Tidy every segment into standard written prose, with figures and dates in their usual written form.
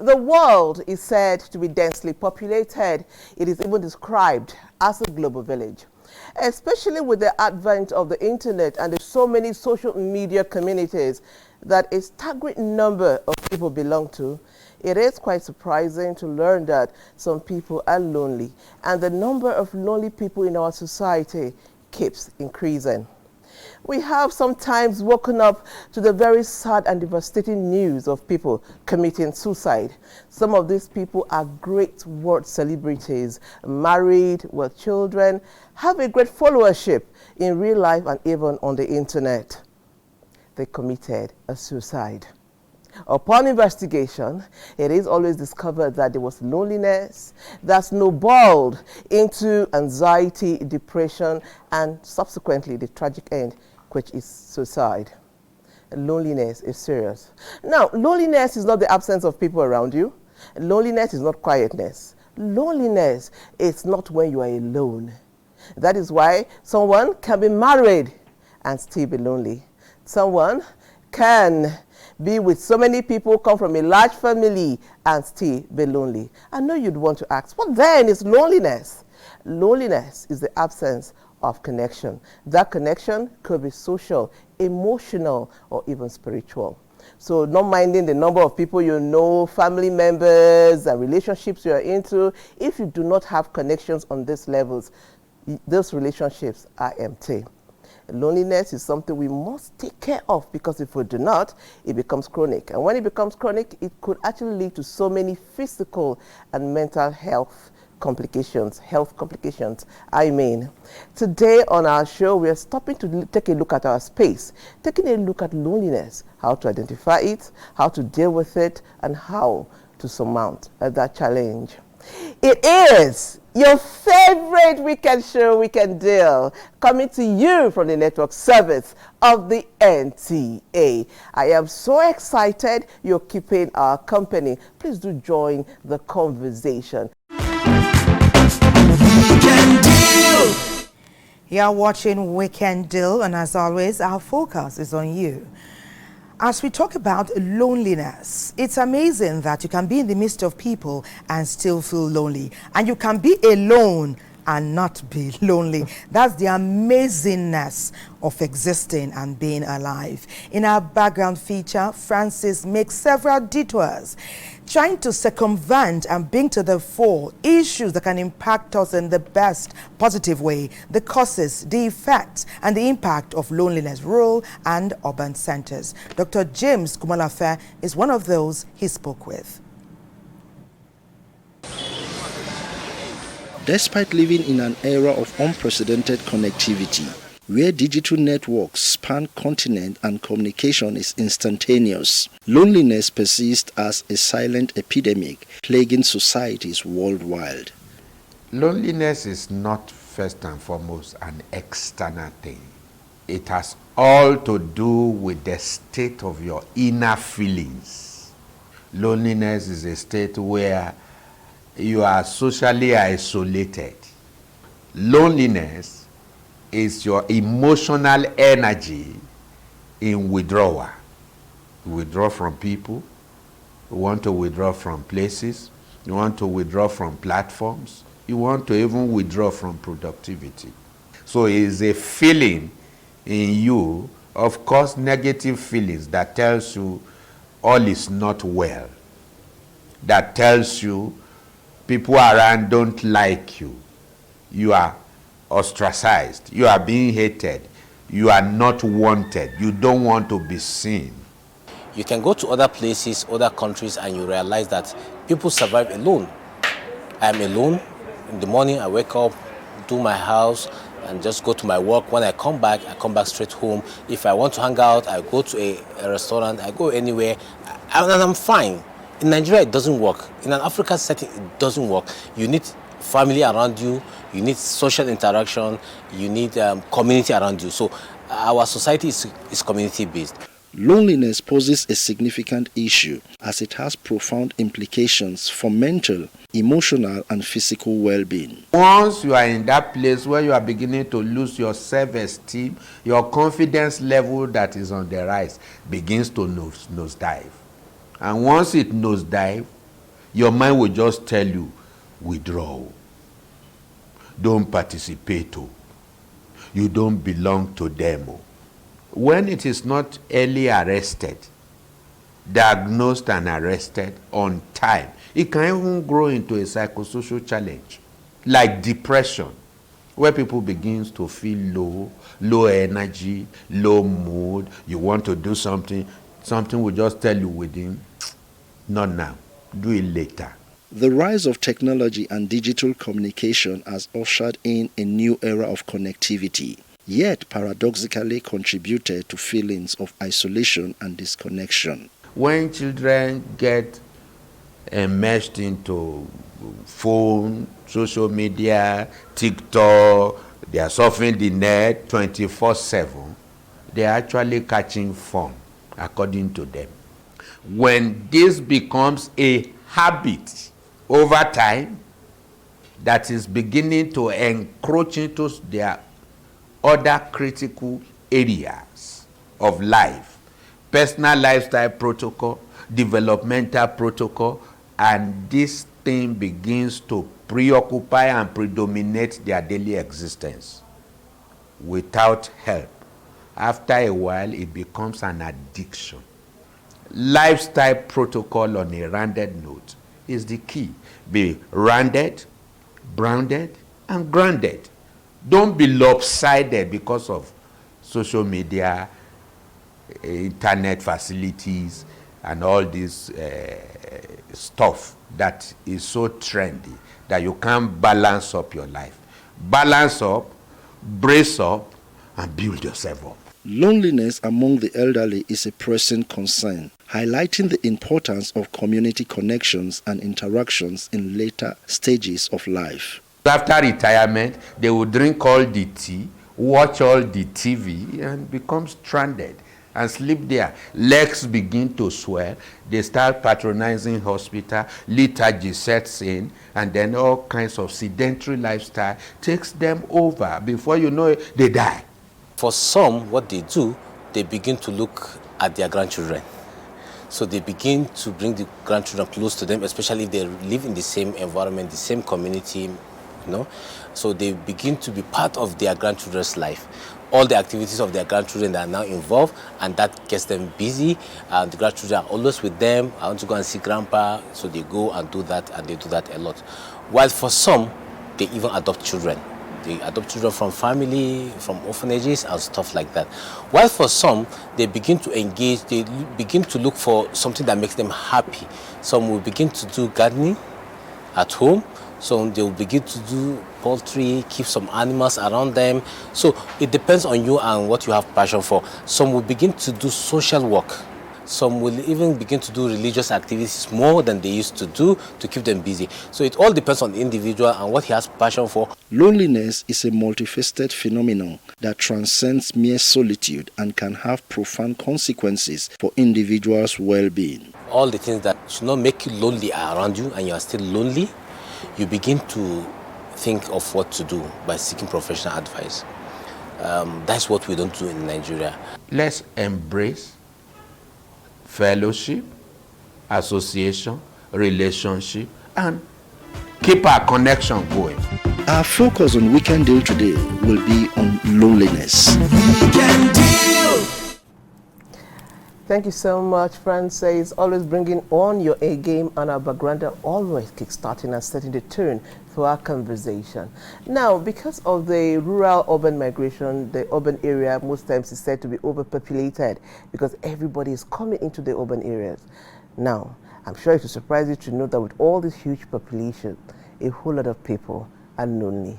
The world is said to be densely populated. It is even described as a global village. Especially with the advent of the internet and the so many social media communities that a staggering number of people belong to, it is quite surprising to learn that some people are lonely, and the number of lonely people in our society keeps increasing. We have sometimes woken up to the very sad and devastating news of people committing suicide. Some of these people are great world celebrities, married with children, have a great followership in real life and even on the internet. They committed a suicide. Upon investigation, it is always discovered that there was loneliness that snowballed into anxiety, depression, and subsequently the tragic end, which is suicide. Loneliness is serious. Now, loneliness is not the absence of people around you. Loneliness is not quietness. Loneliness is not when you are alone. That is why someone can be married and still be lonely. Someone can be with so many people, come from a large family, and still be lonely. I know you'd want to ask, what then is loneliness? Loneliness is the absence of connection. That connection could be social, emotional, or even spiritual. So not minding the number of people you know, family members, and relationships you are into, if you do not have connections on these levels, those relationships are empty. Loneliness is something we must take care of, because if we do not, it becomes chronic. And when it becomes chronic, it could actually lead to so many physical and mental health complications, Today on our show, we are stopping to take a look at our space, taking a look at loneliness, how to identify it, how to deal with it, and how to surmount that challenge. It is your favorite weekend show, Weekend Deal, coming to you from the network service of the NTA. I am so excited you're keeping our company. Please do join the conversation. Weekend Deal. You're watching Weekend Deal, and as always, our focus is on you. As we talk about loneliness, it's amazing that you can be in the midst of people and still feel lonely. And you can be alone and not be lonely. That's the amazingness of existing and being alive. In our background feature, Francis makes several detours, trying to circumvent and bring to the fore issues that can impact us in the best positive way, the causes, the effects, and the impact of loneliness, rural and urban centers. Dr. James Kumalafe is one of those he spoke with. Despite living in an era of unprecedented connectivity, where digital networks span continent and communication is instantaneous, loneliness persists as a silent epidemic plaguing societies worldwide. Loneliness is not first and foremost an external thing. It has all to do with the state of your inner feelings. Loneliness is a state where you are socially isolated. Loneliness is your emotional energy in withdrawal. You withdraw from people, you want to withdraw from places, you want to withdraw from platforms, you want to even withdraw from productivity. So it is a feeling in you, of course, negative feelings that tells you all is not well, that tells you people around don't like you, you are ostracized, you are being hated, you are not wanted, you don't want to be seen. You can go to other places, other countries, and you realize that people survive alone. I'm alone. In the morning, I wake up, do my house, and just go to my work. When I come back straight home. If I want to hang out, I go to a restaurant, I go anywhere, and I'm fine. In Nigeria, it doesn't work. In an African setting, it doesn't work. You need family around you, you need social interaction, you need community around you. So our society is community-based. Loneliness poses a significant issue as it has profound implications for mental, emotional, and physical well-being. Once you are in that place where you are beginning to lose your self-esteem, your confidence level that is on the rise begins to nosedive. And once it nosedive, your mind will just tell you, withdraw. Don't participate. You don't belong to them. When it is not early arrested, diagnosed and arrested on time, it can even grow into a psychosocial challenge, like depression, where people begin to feel low energy, low mood. You want to do something will just tell you within, not now, do it later. The rise of technology and digital communication has ushered in a new era of connectivity, yet paradoxically contributed to feelings of isolation and disconnection. When children get immersed into phone, social media, TikTok, they are surfing the net 24/7, they are actually catching fun, according to them. When this becomes a habit over time, that is beginning to encroach into their other critical areas of life, personal lifestyle protocol, developmental protocol, and this thing begins to preoccupy and predominate their daily existence without help. After a while, it becomes an addiction. Lifestyle protocol on a rounded note is the key. Be rounded, grounded, and grounded. Don't be lopsided because of social media, internet facilities, and all this stuff that is so trendy that you can't balance up your life. Balance up, brace up, and build yourself up. Loneliness among the elderly is a pressing concern, highlighting the importance of community connections and interactions in later stages of life. After retirement, they will drink all the tea, watch all the TV, and become stranded and sleep there. Legs begin to swell. They start patronizing hospital, lethargy sets in, and then all kinds of sedentary lifestyle takes them over. Before you know it, they die. For some, what they do, they begin to look at their grandchildren. So they begin to bring the grandchildren close to them, especially if they live in the same environment, the same community, So they begin to be part of their grandchildren's life. All the activities of their grandchildren are now involved, and that gets them busy. The grandchildren are always with them. I want to go and see grandpa, so they go and do that, and they do that a lot. While for some, they even adopt children. They adopt children from family, from orphanages, and stuff like that. While for some, they begin to engage, they begin to look for something that makes them happy. Some will begin to do gardening at home. So they will begin to do poultry, keep some animals around them. So it depends on you and what you have passion for. Some will begin to do social work. Some will even begin to do religious activities more than they used to do to keep them busy. So it all depends on the individual and what he has passion for. Loneliness is a multifaceted phenomenon that transcends mere solitude and can have profound consequences for individuals' well-being. All the things that should not make you lonely are around you and you are still lonely, you begin to think of what to do by seeking professional advice. That's what we don't do in Nigeria. Let's embrace fellowship, association, relationship, and keep our connection going. Our focus on Weekend Deal today will be on loneliness. Thank you so much, Francis. Always bringing on your A game, and our background always kickstarting and setting the tone for our conversation. Now, because of the rural-urban migration, the urban area most times is said to be overpopulated because everybody is coming into the urban areas. Now, I'm sure it will surprise you to know that with all this huge population, a whole lot of people are lonely.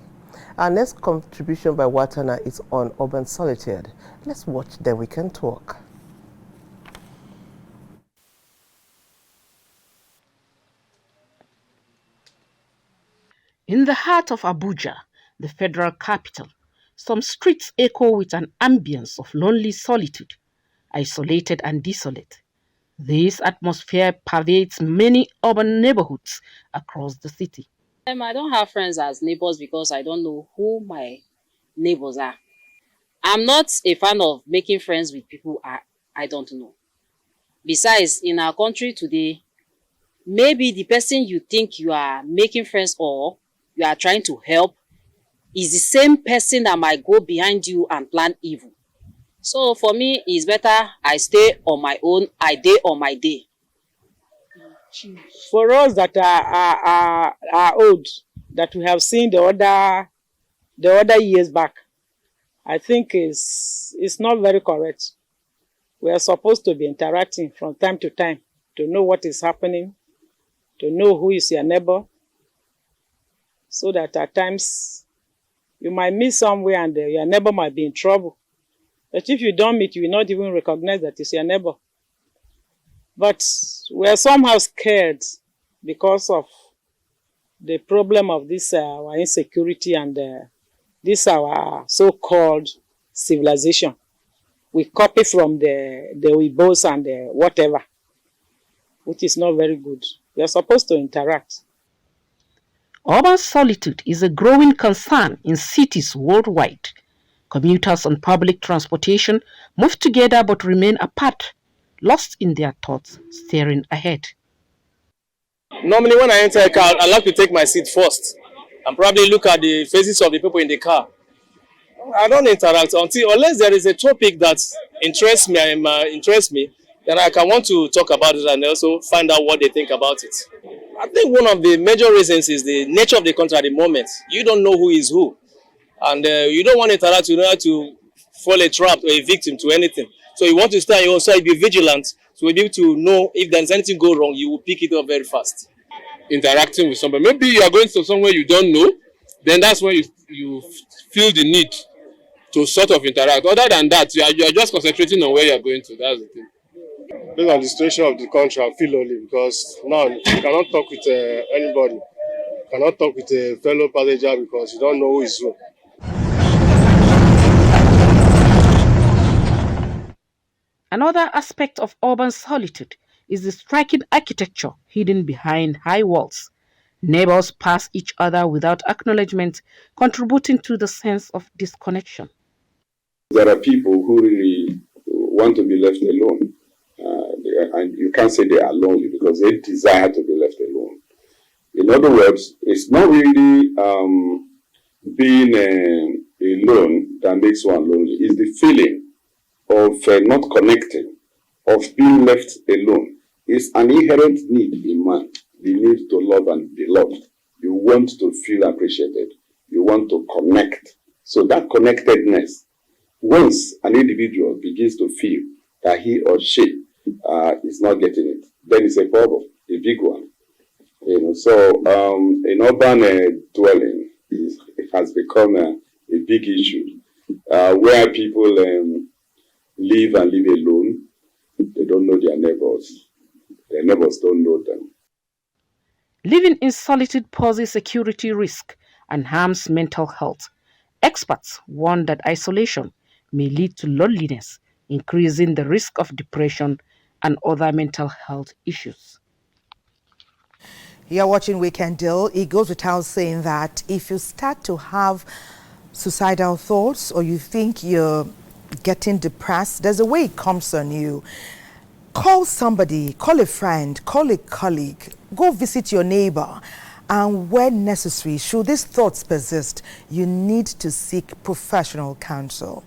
Our next contribution by Watana is on urban solitude. Let's watch, then we can talk. In the heart of Abuja, the federal capital, some streets echo with an ambience of lonely solitude, isolated and desolate. This atmosphere pervades many urban neighborhoods across the city. I don't have friends as neighbors because I don't know who my neighbors are. I'm not a fan of making friends with people I don't know. Besides, in our country today, maybe the person you think you are making friends or you are trying to help is the same person that might go behind you and plan evil. So for me, it's better I stay on my own, I day on my day. For us that are old, that we have seen the other years back, I think it's not very correct. We are supposed to be interacting from time to time to know what is happening, to know who is your neighbor, so that at times you might meet somewhere and your neighbor might be in trouble. But if you don't meet, you will not even recognize that it's your neighbor. But we are somehow scared because of the problem of this our insecurity and this our so-called civilization. We copy from the Weibos and whatever, which is not very good. We are supposed to interact. Urban solitude is a growing concern in cities worldwide. Commuters on public transportation move together but remain apart, lost in their thoughts, staring ahead. Normally when I enter a car, I like to take my seat first and probably look at the faces of the people in the car. I don't interact unless there is a topic that interests me, then I can want to talk about it and also find out what they think about it. I think one of the major reasons is the nature of the country at the moment. You don't know who is who. And you don't want to interact in order to fall a trap or a victim to anything. So you want to stay on your own side, be vigilant, so you'll be able to know if there's anything go wrong, you will pick it up very fast. Interacting with somebody. Maybe you are going to somewhere you don't know, then that's when you feel the need to sort of interact. Other than that, you are just concentrating on where you are going to. That's the thing. Based on the situation of the country, I feel lonely because now you cannot talk with anybody. You cannot talk with a fellow passenger because you don't know who is who. Another aspect of urban solitude is the striking architecture hidden behind high walls. Neighbors pass each other without acknowledgement, contributing to the sense of disconnection. There are people who really want to be left alone. And you can't say they are lonely because they desire to be left alone. In other words, it's not really being alone that makes one lonely. It's the feeling of not connecting, of being left alone. It's an inherent need in man, the need to love and be loved. You want to feel appreciated. You want to connect. So that connectedness, once an individual begins to feel that he or she is not getting it, then it's a problem, a big one. So in urban dwelling, it has become a big issue where people live and live alone. They don't know their neighbors. Their neighbors don't know them. Living in solitude poses security risk and harms mental health. Experts warn that isolation may lead to loneliness, increasing the risk of depression and other mental health issues. You're watching Weekend Deal. It goes without saying that if you start to have suicidal thoughts or you think you're getting depressed, there's a way it comes on you. Call somebody, call a friend, call a colleague, go visit your neighbor. And when necessary, should these thoughts persist, you need to seek professional counsel.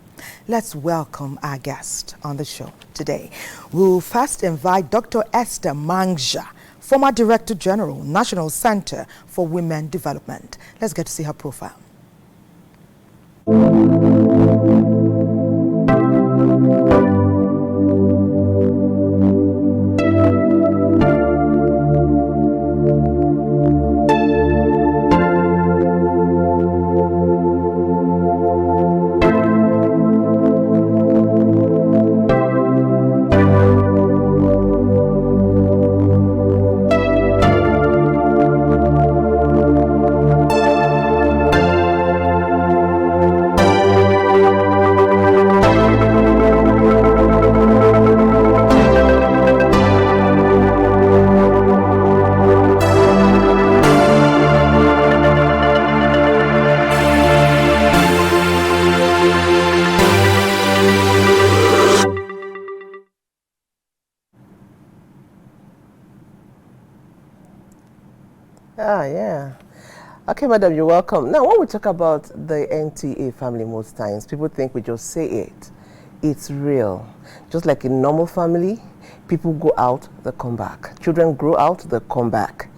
Let's welcome our guest on the show today. We'll first invite Dr. Esther Mangja, former Director General, National Center for Women Development. Let's get to see her profile. Okay, madam, you're welcome. Now, when we talk about the NTA family, most times people think we just say it. It's real. Just like a normal family, people go out, they come back. Children grow out, they come back.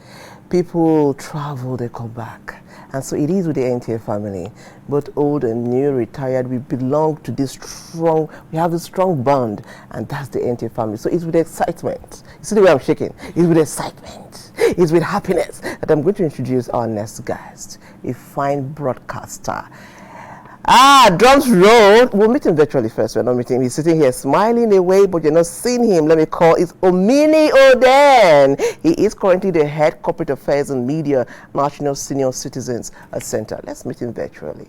People travel, they come back. And so it is with the NTA family. Both old and new, retired, we belong to this strong, we have this strong bond, and that's the NTA family. So it's with excitement. You see the way I'm shaking? It's with excitement. It's with happiness that I'm going to introduce our next guest, a fine broadcaster. Drums roll. We'll meet him virtually first. We're not meeting him. He's sitting here smiling away, but you're not seeing him. Let me call. It's Omini Oden. He is currently the head corporate affairs and media National Senior Citizens Center. Let's meet him virtually.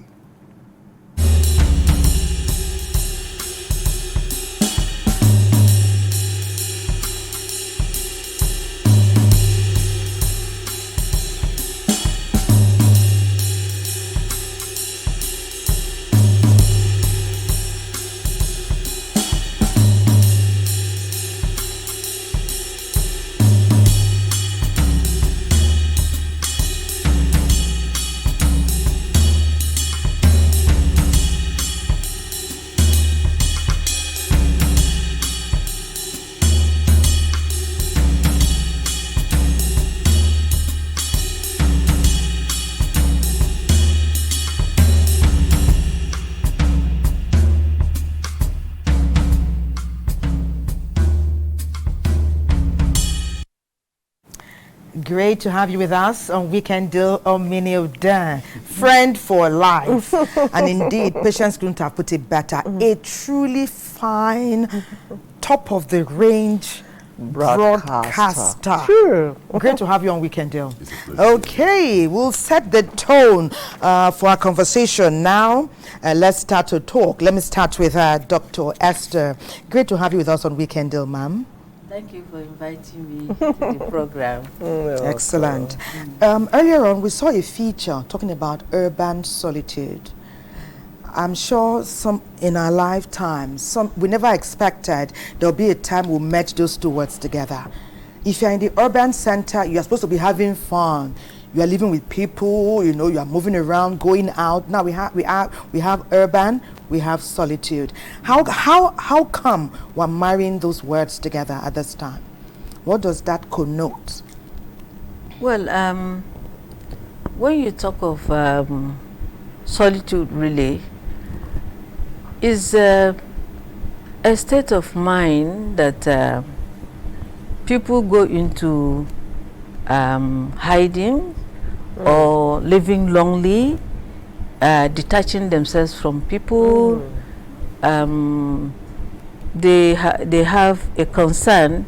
Great to have you with us on Weekend Deal Omini Oden, friend for life. And indeed, Patience couldn't have put it better. A truly fine, top of the range broadcaster. Sure. Great to have you on Weekend Deal. Okay, we'll set the tone for our conversation now. Let's start to talk. Let me start with Dr. Esther. Great to have you with us on Weekend Deal, ma'am. Thank you for inviting me to the program. Excellent. Earlier on, we saw a feature talking about urban solitude. I'm sure some in our lifetime, we never expected there'll be a time we'll match those two words together. If you're in the urban center, you're supposed to be having fun. You are living with people, you know, you are moving around, going out. Now we have urban, we have solitude. How come we're marrying those words together at this time? What does that connote? Well, when you talk of solitude, really, is a state of mind that people go into hiding or living lonely, detaching themselves from people. They have a concern,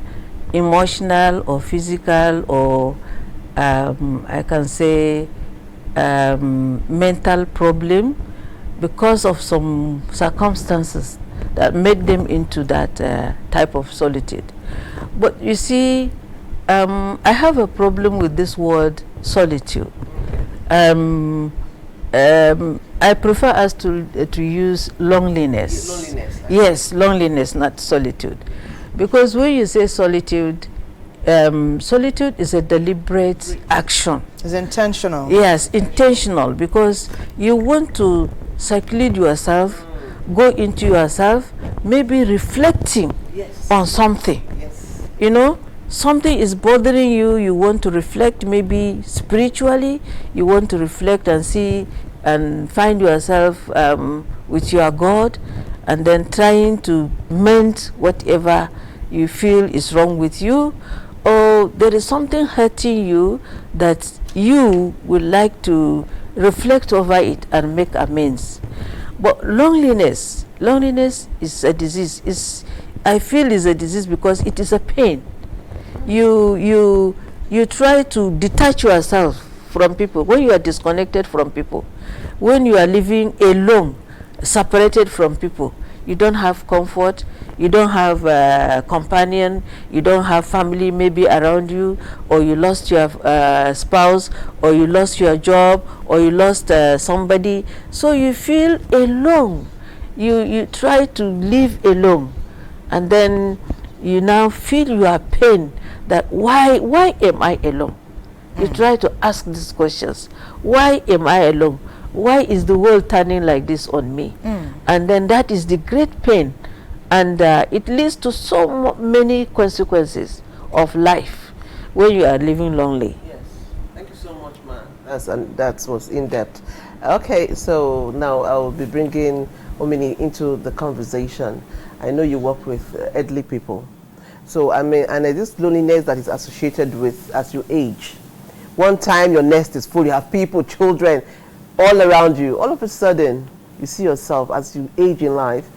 emotional or physical, or I can say mental problem, because of some circumstances that made them into that type of solitude. But you see, I have a problem with this word solitude. I prefer us to use loneliness. Loneliness. Yes, loneliness, not solitude. Because when you say solitude, solitude is a deliberate action. It's intentional. Yes, intentional, because you want to seclude yourself go into yourself, maybe reflecting on something. You know, something is bothering you, you want to reflect, maybe spiritually, you want to reflect and see and find yourself with your God, and then trying to mend whatever you feel is wrong with you, or there is something hurting you that you would like to reflect over it and make amends. But loneliness is a disease. I feel is a disease because it is a pain. You try to detach yourself from people when you are disconnected from people, when you are living alone, separated from people. You don't have comfort, you don't have a companion, you don't have family maybe around you, or you lost your spouse, or you lost your job, or you lost somebody. So you feel alone. You try to live alone, and then you now feel your pain that why am I alone? You try to ask these questions. Why am I alone? Why is the world turning like this on me? And then that is the great pain, and it leads to so many consequences of life when you are living lonely. Yes, thank you so much, man. That was in depth. Okay, so now I will be bringing Omini into the conversation. I know you work with elderly people, so I mean, and this loneliness that is associated with as you age. One time your nest is full, you have people, children, all around you. All of a sudden, you see yourself as you age in life.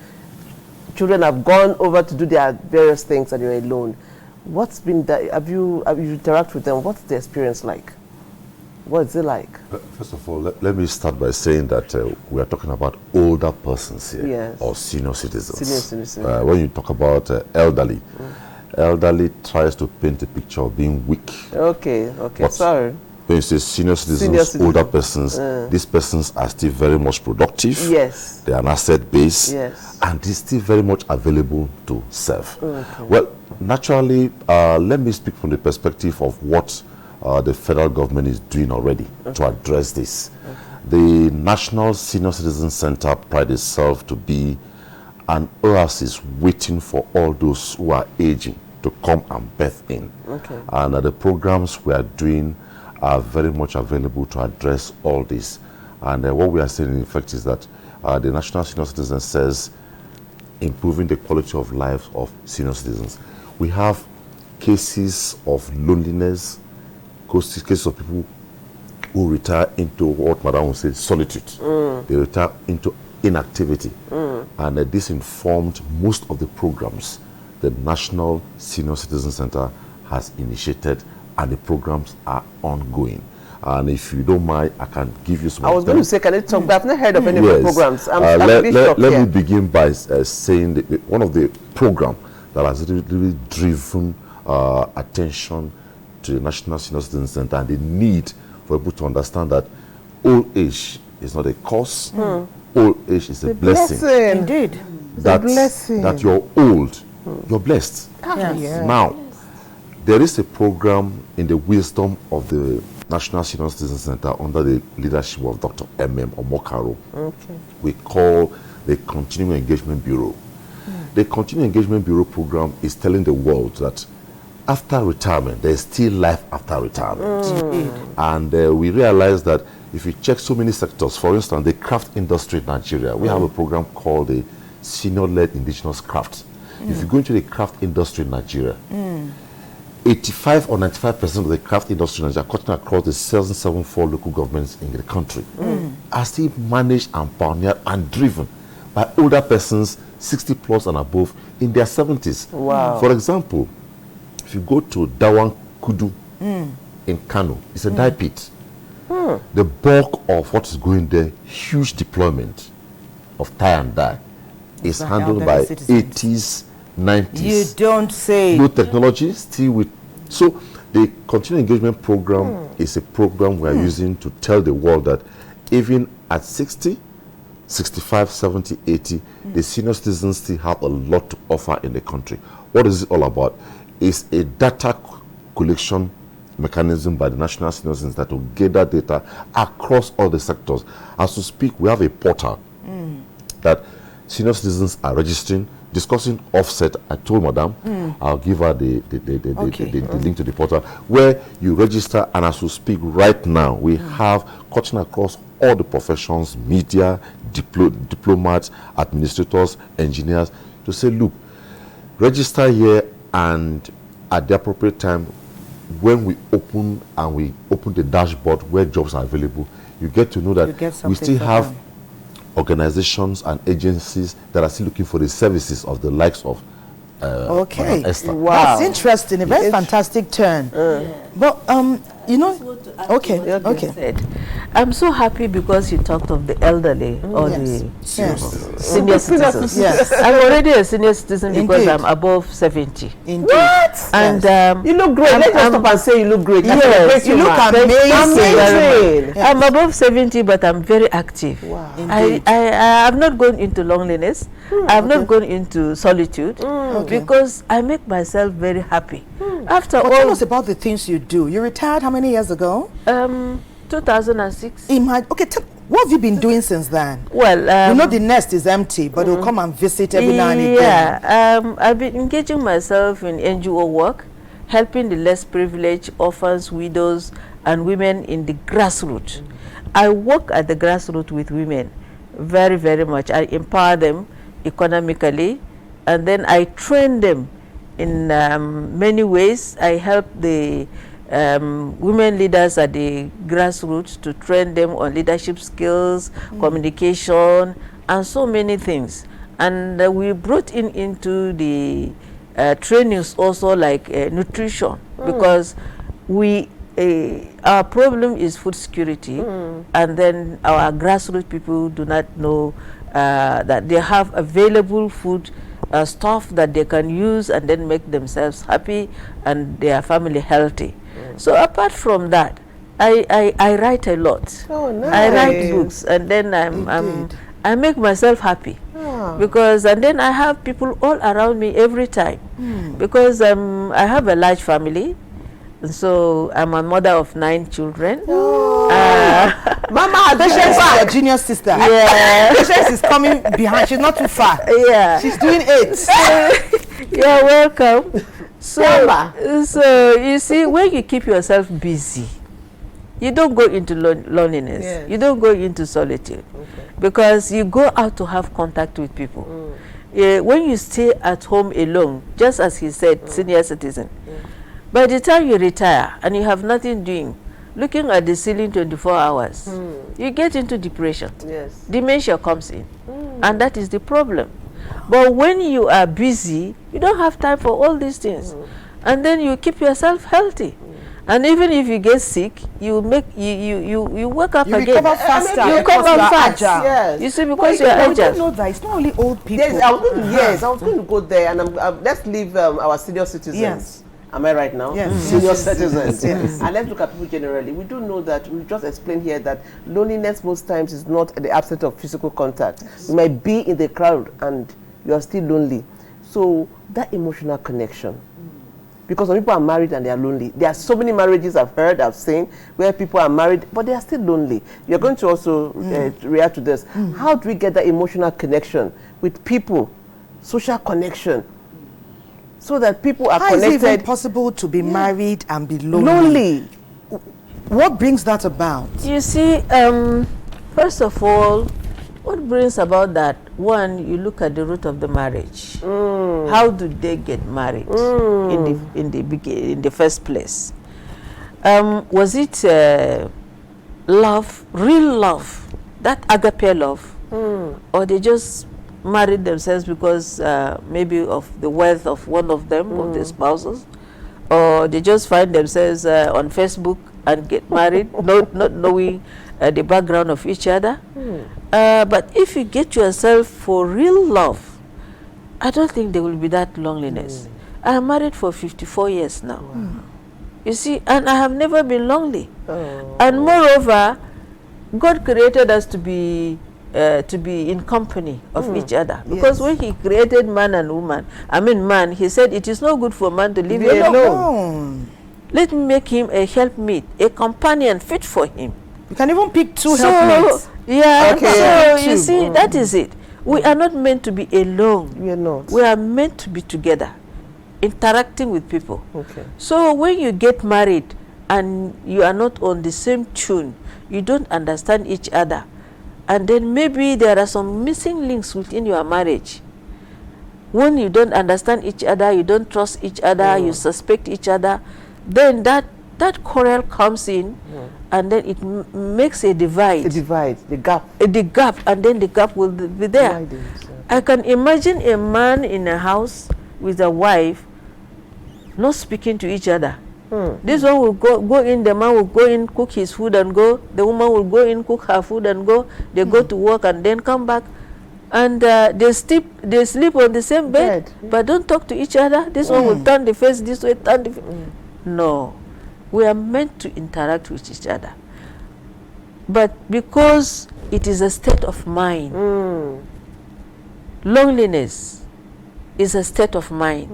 Children have gone over to do their various things, and you're alone. What's been that? Have you interacted with them? What's the experience like? What is it like? First of all, let me start by saying that we are talking about older persons here, yes, or senior citizens. Senior citizens. When you talk about elderly, elderly tries to paint a picture of being weak. Okay, But sorry. When you say senior citizens, older persons, these persons are still very much productive. Yes. They are an asset base. Yes. And they're still very much available to serve. Okay. Well, naturally, let me speak from the perspective of what the federal government is doing already to address this. The National Senior Citizen Center prides itself to be an oasis waiting for all those who are aging to come and birth in. Okay. And the programs we are doing are very much available to address all this. And what we are saying, in fact, is that the National Senior Citizen says improving the quality of life of senior citizens. We have cases of loneliness, cases of people who retire into what Madam would say solitude. They retire into inactivity. And this informed most of the programs the National Senior Citizen Center has initiated, and the programs are ongoing. And if you don't mind, I can give you some. I was going to say, can you talk? But I've not heard of any of the programs. Let me begin by saying that one of the programs that has really driven attention to the National Senior Citizen Center, and the need for people to understand that old age is not a curse. Old age is a blessing. Indeed. That you're old, you're blessed. Yes. Now, there is a program in the wisdom of the National Senior Citizen Center under the leadership of Dr. M.M. Omokaro. Okay. We call the Continuing Engagement Bureau. The Continuing Engagement Bureau program is telling the world that after retirement, there's still life after retirement. And we realize that if you check so many sectors, for instance, the craft industry in Nigeria, we have a program called the Senior-Led Indigenous Craft. If you go into the craft industry in Nigeria, 85 or 95% of the craft industry in Nigeria, cutting across the 774 local governments in the country, are still managed and pioneered and driven by older persons, 60 plus and above, in their 70s. Wow. For example, if you go to Dawan Kudu in Kano, it's a dye pit. The bulk of what is going there, huge deployment of tie and dye, is handled by 80s, 90s. You don't say. No technology, still with. So the continuing engagement program is a program we are using to tell the world that even at 60, 65, 70, 80, the senior citizens still have a lot to offer in the country. What is it all about? It's a data collection mechanism by the National Senior Citizens that will gather data across all the sectors. As we speak, we have a portal that senior citizens are registering, discussing offset. I told Madam, I'll give her the link to the portal where you register, and as we speak right now, we have cutting across all the professions, media, diplomats, administrators, engineers, to say, look, register here, and at the appropriate time, when we open the dashboard where jobs are available, you get to know that we still have organizations and agencies that are still looking for the services of the likes of okay. Esther. Wow. That's interesting. A very fantastic turn. But you know, okay. I'm so happy because you talked of the elderly or the senior citizens. Yes. I'm already a senior citizen because I'm above 70. Indeed. What? And you look great. Let's just stop and say you look great. Yes, you look amazing. Yes. I'm above 70, but I'm very active. Wow. I have not gone into loneliness. I have not gone into solitude because I make myself very happy. After all, tell us about the things you do. You retired how many years ago? 2006. Okay, what have you been doing since then? Well, you know the nest is empty, but you'll come and visit every now and again. Yeah, I've been engaging myself in NGO work, helping the less privileged, orphans, widows, and women in the grassroots. I work at the grassroots with women very, very much. I empower them economically, and then I train them in many ways. I help the women leaders at the grassroots to train them on leadership skills, communication, and so many things. And we brought into the trainings also like nutrition, because our problem is food security, and then our grassroots people do not know that they have available food stuff that they can use and then make themselves happy and their family healthy. So apart from that, I write a lot. Oh, nice. I write books, and then I make myself happy because, and then I have people all around me every time because I have a large family. So I'm a mother of 9 children. Mama, Patience is your junior sister. Yeah. Patience is coming behind. She's not too far. Yeah. She's doing 8. You're welcome. So you see, when you keep yourself busy, you don't go into loneliness. Yes. You don't go into solitude because you go out to have contact with people. When you stay at home alone, just as he said, senior citizen, by the time you retire and you have nothing doing, looking at the ceiling 24 hours, you get into depression. Yes. Dementia comes in, and that is the problem. But when you are busy, you don't have time for all these things, and then you keep yourself healthy. And even if you get sick, you wake up again. You recover faster. You recover fast. Yes. You see, because you are I agile. don't know that it's not only old people. Yes, I was going to go there, and let's leave our senior citizens. Yes. Am I right now? Yes. Senior citizens. Yes. And let's look at people generally. We do know that, we just explained here that loneliness most times is not the absence of physical contact. You might be in the crowd and you are still lonely. So that emotional connection. Because some people are married and they are lonely. There are so many marriages I've heard, I've seen, where people are married, but they are still lonely. You're going to also react to this. How do we get that emotional connection with people, social connection, so that people are connected? How is it even possible to be married and be lonely? What brings that about? You see, first of all, what brings about that? One, you look at the root of the marriage. How do they get married in the first place? Was it love, real love, that agape love, or they just married themselves because maybe of the wealth of one of them, of the spouses, or they just find themselves on Facebook and get married, not knowing the background of each other. But if you get yourself for real love, I don't think there will be that loneliness. I am married for 54 years now. You see, and I have never been lonely. And moreover, God created us to be in company of each other. Because when he created man and woman, man, he said it is not good for man to live alone. Let me make him a helpmeet, a companion fit for him. You can even pick 2 helpmates. Yeah, so you see, that is it. We are not meant to be alone. We are not. We are meant to be together, interacting with people. Okay. So when you get married and you are not on the same tune, you don't understand each other, and then maybe there are some missing links within your marriage. When you don't understand each other, you don't trust each other, you suspect each other, then that quarrel comes in, and then it makes a divide. The gap. The gap, and then the gap will be there. I can imagine a man in a house with a wife not speaking to each other. This one will go in, the man will go in, cook his food and go. The woman will go in, cook her food and go. They go to work and then come back. And they sleep on the same bed, but don't talk to each other. This one will turn the face this way, turn the face. No. We are meant to interact with each other. But because it is a state of mind, loneliness is a state of mind.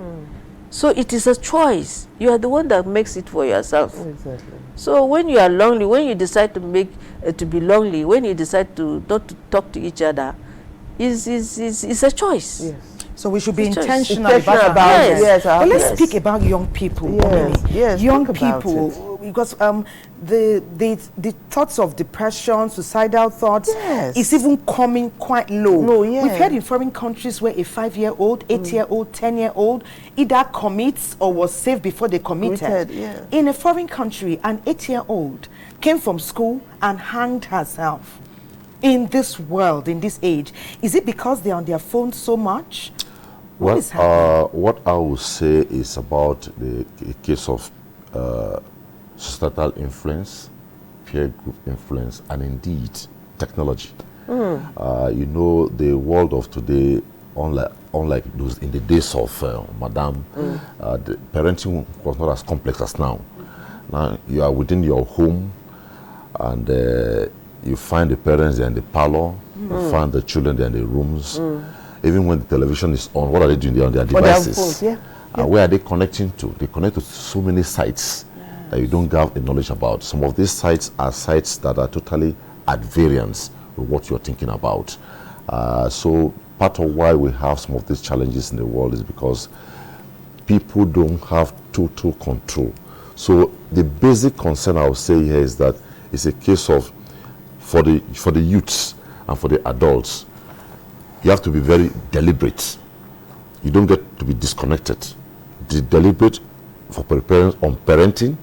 So it is a choice. You are the one that makes it for yourself. Exactly. So when you are lonely, when you decide to be lonely, when you decide to not to talk to each other, is a choice. Yes. So we should be It's intentional intentional about it. it. Yes, But let's yes. speak about young people. Yes, young talk about people, because the thoughts of depression, suicidal thoughts, is even coming quite low. No, yeah. We've heard in foreign countries where a 5-year-old, 8-year-old, 10-year-old either commits or was saved before they committed. Yeah. In a foreign country, an 8-year-old came from school and hanged herself. In this world, in this age, is it because they're on their phones so much? Well, what I would say is about the case of societal influence, peer group influence, and indeed technology. You know, the world of today, unlike those in the days of Madame, the parenting was not as complex as now. Now you are within your home, and you find the parents in the parlor, you find the children there in the rooms. Even when the television is on, what are they doing there on their devices? Phones, And where are they connecting to? They connect to so many sites that you don't have the knowledge about. Some of these sites are sites that are totally at variance with what you're thinking about. So part of why we have some of these challenges in the world is because people don't have total control. So the basic concern I would say here is that it's a case of, for the youths and for the adults, you have to be very deliberate. You don't get to be disconnected. Deliberate for parents on parenting,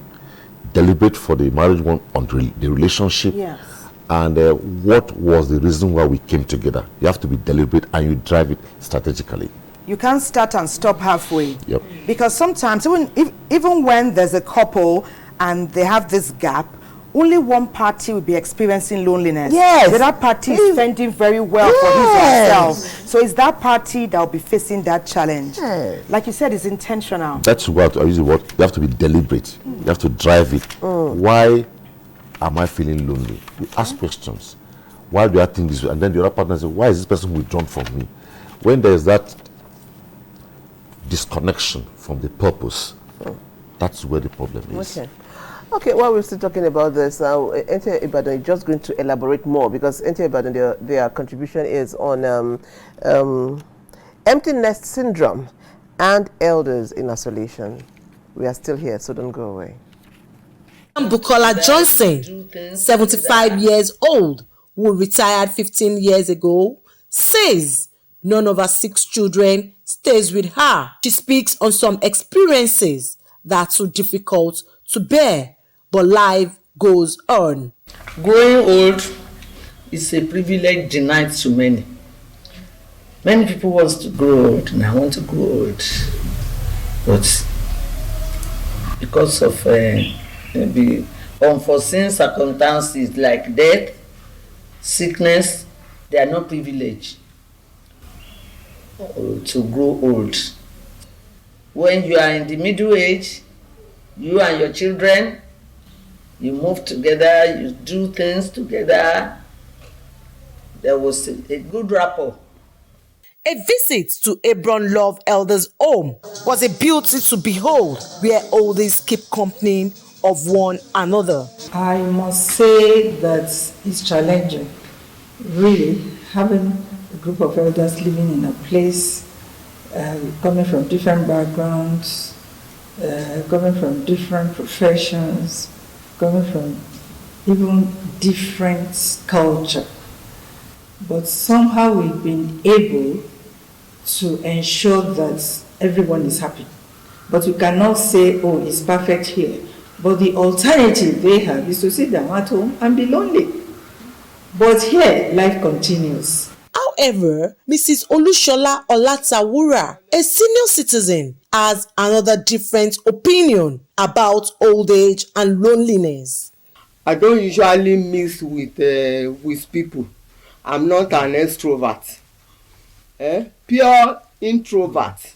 deliberate for the marriage one on the relationship, and what was the reason why we came together. You have to be deliberate and you drive it strategically. You can't start and stop halfway. Yep. Because sometimes, even when there's a couple and they have this gap, only one party will be experiencing loneliness. Yes. The other party is fending very well for his or herself. So it's that party that will be facing that challenge. Yes. Like you said, it's intentional. That's what I use the word. You have to be deliberate. You have to drive it. Why am I feeling lonely? You ask questions. Why do I think this way? And then the other partner says, why is this person withdrawn from me? When there is that disconnection from the purpose, that's where the problem is. Okay, while we're still talking about this, NTA Ibadan is just going to elaborate more, because NTA Ibadan, their contribution is on empty nest syndrome and elders in isolation. We are still here, so don't go away. Bukola Johnson, 75 years old, who retired 15 years ago, says none of her 6 children stays with her. She speaks on some experiences that are too difficult to bear, but life goes on. Growing old is a privilege denied to many. Many people want to grow old, and I want to grow old. But because of maybe unforeseen circumstances like death, sickness, they are not privileged to grow old. When you are in the middle age, you and your children, you move together, you do things together. There was a good rapport. A visit to Hebron Love Elders Home was a beauty to behold, where oldies keep company of one another. I must say that it's challenging, really, having a group of elders living in a place, coming from different backgrounds, coming from different professions, coming from even different culture. But somehow we've been able to ensure that everyone is happy. But you cannot say, oh, it's perfect here. But the alternative they have is to sit down at home and be lonely. But here, life continues. However, Mrs. Olushola Olatawura, a senior citizen, has another different opinion about old age and loneliness. I don't usually mix with people. I'm not an extrovert. Pure introvert.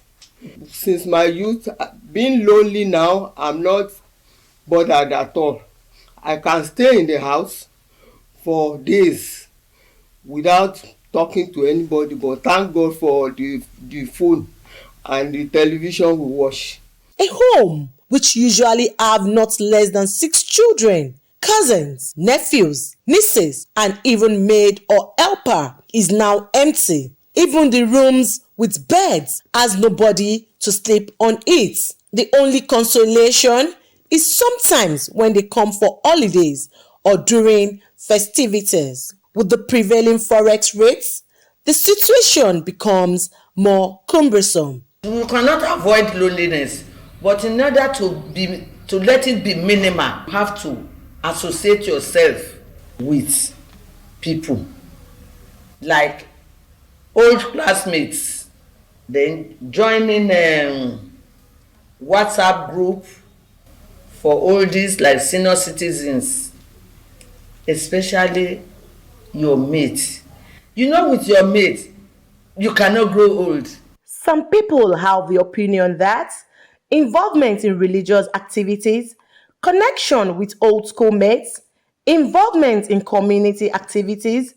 Since my youth, being lonely now, I'm not bothered at all. I can stay in the house for days without talking to anybody, but thank God for the phone and the television we watch. A home which usually have not less than 6 children, cousins, nephews, nieces, and even maid or helper is now empty. Even the rooms with beds has nobody to sleep on it. The only consolation is sometimes when they come for holidays or during festivities. With the prevailing forex rates, the situation becomes more cumbersome. You cannot avoid loneliness, but in order to let it be minimal, you have to associate yourself with people like old classmates, then joining WhatsApp group for oldies like senior citizens, especially your mate. You know, with your mate, you cannot grow old. Some people have the opinion that involvement in religious activities, connection with old school mates, involvement in community activities,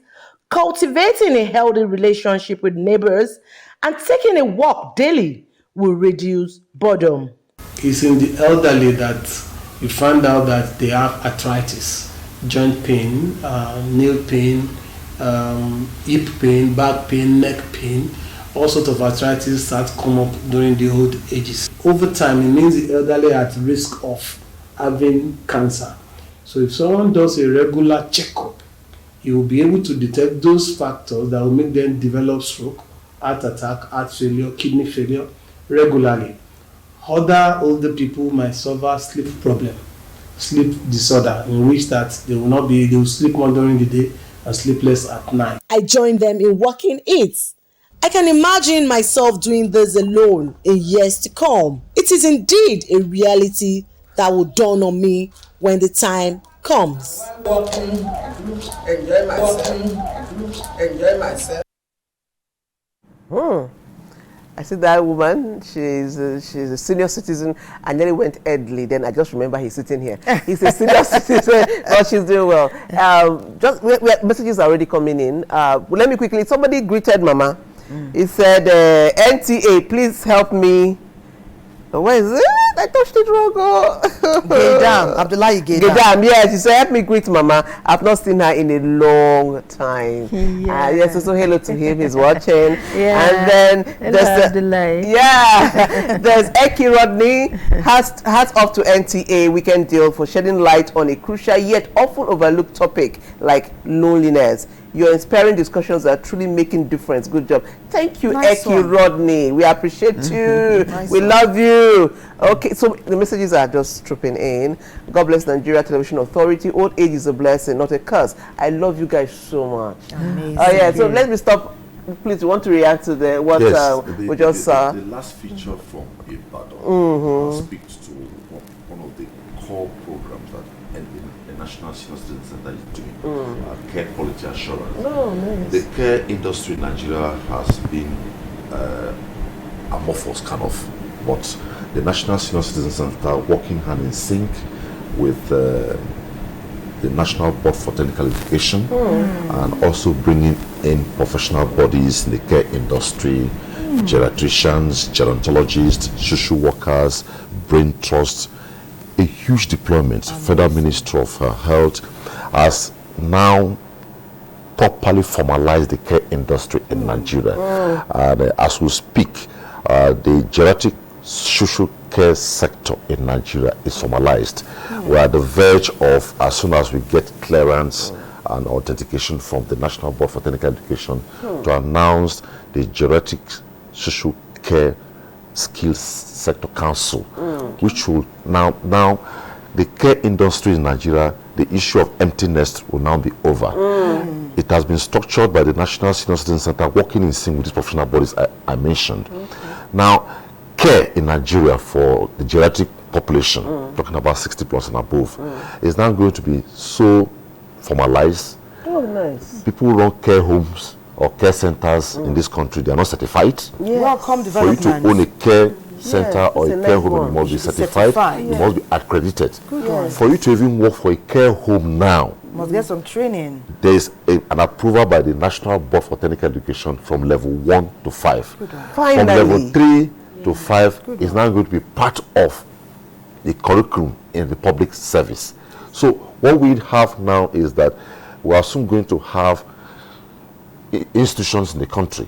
cultivating a healthy relationship with neighbors, and taking a walk daily will reduce boredom. It's in the elderly that you find out that they have arthritis, joint pain, nail pain, hip pain, back pain, neck pain. All sorts of arthritis start to come up during the old ages. Over time, it means the elderly are at risk of having cancer. So if someone does a regular checkup, you will be able to detect those factors that will make them develop stroke, heart attack, heart failure, kidney failure regularly. Other older people might suffer sleep problem, sleep disorder, in which that they will sleep more during the day and sleep less at night. I join them in walking it. I can imagine myself doing this alone in years to come. It is indeed a reality that will dawn on me when the time comes. Enjoy myself. I see that woman, she's a senior citizen, and then he went elderly. Then I just remember he's sitting here. He's a senior citizen, but she's doing well. Messages are already coming in. Let me quickly, somebody greeted Mama. He said, NTA, please help me. Where is it? I touched it wrong. Gaydam, Abdullahi Gaydam. Gaydam, yes. He said, help me greet Mama. I've not seen her in a long time. Yes, so hello to him. He's watching. And then there's Abdullahi. There's Eki Rodney. Hats off to NTA Weekend Deal for shedding light on a crucial yet often overlooked topic like loneliness. Your inspiring discussions are truly making difference. Good job. Thank you, Nice Eki one. Rodney. We appreciate you. Nice We one. love you. Okay, so the messages are just trooping in. God bless Nigeria Television Authority. Old age is a blessing, not a curse. I love you guys so much. Amazing. Oh yeah, so let me stop. Please, you want to react to what we just saw? The last feature from Ibadan speaks to one of the core programs that the National Senior Citizen Center is doing, care quality assurance. Oh, nice. The care industry in Nigeria has been amorphous, kind of, but the National Senior Citizen Center working hand in sync with the National Board for Technical Education and also bringing in professional bodies in the care industry, geriatricians, gerontologists, social workers, brain trusts. A huge deployment. Federal Ministry of Health has now properly formalize the care industry in Nigeria. And as we speak, the geriatric social care sector in Nigeria is formalized. We're at the verge of, as soon as we get clearance and authentication from the National Board for Technical Education, to announce the Geriatric Social Care Skills Sector Council, which will now the care industry in Nigeria, the issue of empty nest will now be over. It has been structured by the National Senior Citizen Center, working in sync with these professional bodies I mentioned. Now, care in Nigeria for the geriatric population, talking about 60 plus and above, is now going to be so formalized. Oh, nice. People who run care homes or care centers in this country, they are not certified. Welcome For you development. to own a care center or a it's a care nice home, one. you must be You should be certified, certified. you must be accredited. Good one. For you to even work for a care home now, Must get some training. there is an approval by the National Board for Technical Education from level 1 to 5. Finally. From level 3 to 5 is now going to be part of the curriculum in the public service. So what we have now is that we are soon going to have institutions in the country,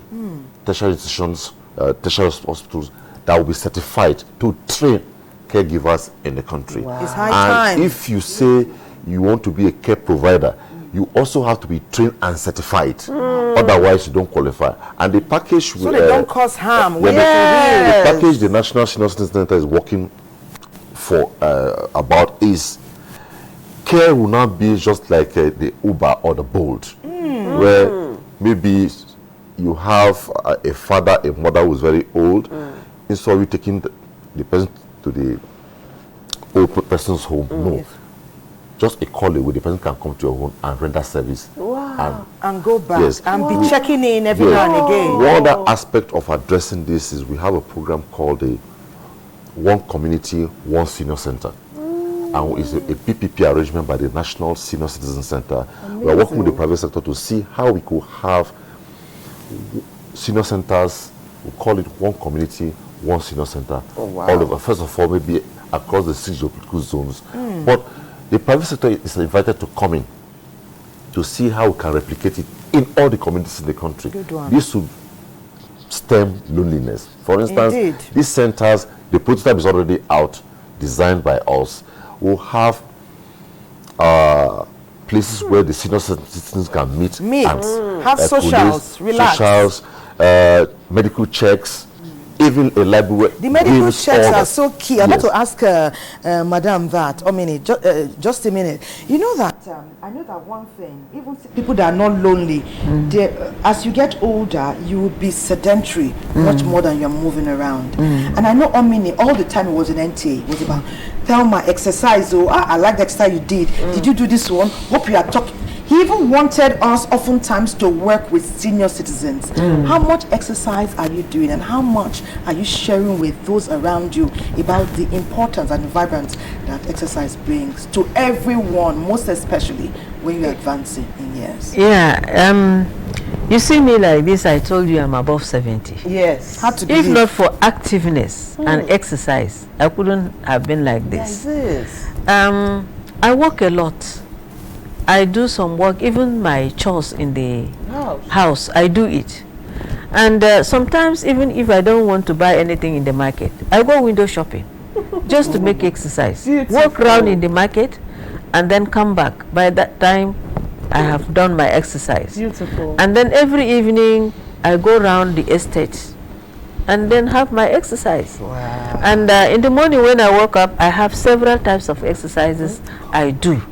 tertiary institutions, tertiary hospitals that will be certified to train caregivers in the country. It's high And time. if you say you want to be a care provider, you also have to be trained and certified. Otherwise, you don't qualify. And the package So they don't cause harm. the Yes. package the National Senior Citizen Center is working for about is care will not be just like the Uber or the Bolt, where maybe you have a father, a mother who is very old, instead of you taking the person to the old person's home. No. Just a call away, the person can come to your home and render service. And go back Yes. and be checking in every now and again. One other aspect of addressing this is we have a program called the One Community, One Senior Center. And it's a PPP arrangement by the National Senior Citizen Center. We are working with the private sector to see how we could have senior centers, we call it One Community, One Senior Center, all over. First of all, maybe across the 6 geopolitical zones. But the private sector is invited to come in to see how we can replicate it in all the communities in the country. Good one. This would stem loneliness. For instance, Indeed. these centers, the prototype is already out, designed by us. We'll have places where the senior citizens can meet and Have socials, relax. socials, medical checks, even a library. The medical games, checks all are that. so key. I'd like Yes. to ask Madam that. A minute, just a minute. You know that I know that one thing. Even people that are not lonely, as you get older, you will be sedentary much more than you're moving around. And I know Omini all the time it was in NTA. It was about Thelma exercise. Oh, I like the exercise you did. Did you do this one? Hope you are talking. He even wanted us oftentimes to work with senior citizens. How much exercise are you doing and how much are you sharing with those around you about the importance and the vibrance that exercise brings to everyone, most especially when you're advancing in years? Yeah, you see me like this, I told you I'm above 70. Yes. How to If believe. not for activeness and exercise, I couldn't have been like this. Yes. I work a lot. I do some work, even my chores in the house, I do it. And sometimes even if I don't want to buy anything in the market, I go window shopping just to make exercise. Walk around in the market and then come back. By that time, I have done my exercise. Beautiful. And then every evening, I go around the estate and then have my exercise. Wow. And in the morning when I wake up, I have several types of exercises I do.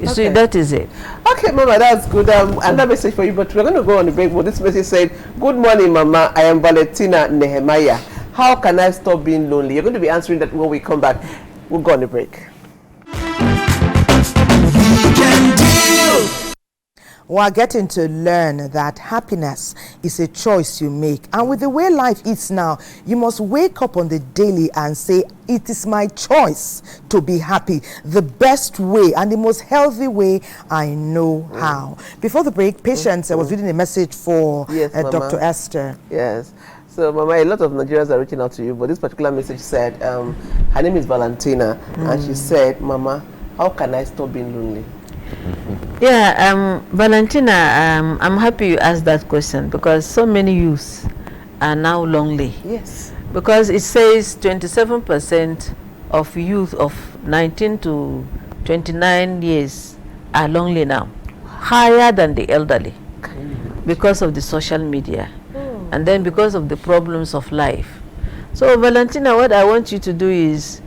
You see, that is it. Okay, Mama, that's good. Another message for you, but we're going to go on the break. But this message said, "Good morning, Mama. I am Valentina Nehemiah. How can I stop being lonely?" You're going to be answering that when we come back. We'll go on the break. We are getting to learn that happiness is a choice you make. And with the way life is now, you must wake up on the daily and say, it is my choice to be happy. The best way and the most healthy way I know how. Before the break, Patience was reading a message for Mama. Dr. Esther. Yes. So, Mama, a lot of Nigerians are reaching out to you, but this particular message said, her name is Valentina, and she said, "Mama, how can I stop being lonely?" Yeah, Valentina, I'm happy you asked that question because so many youths are now lonely. Yes. Because it says 27% of youth of 19 to 29 years are lonely now, higher than the elderly, because of the social media, and then because of the problems of life. So Valentina, what I want you to do is,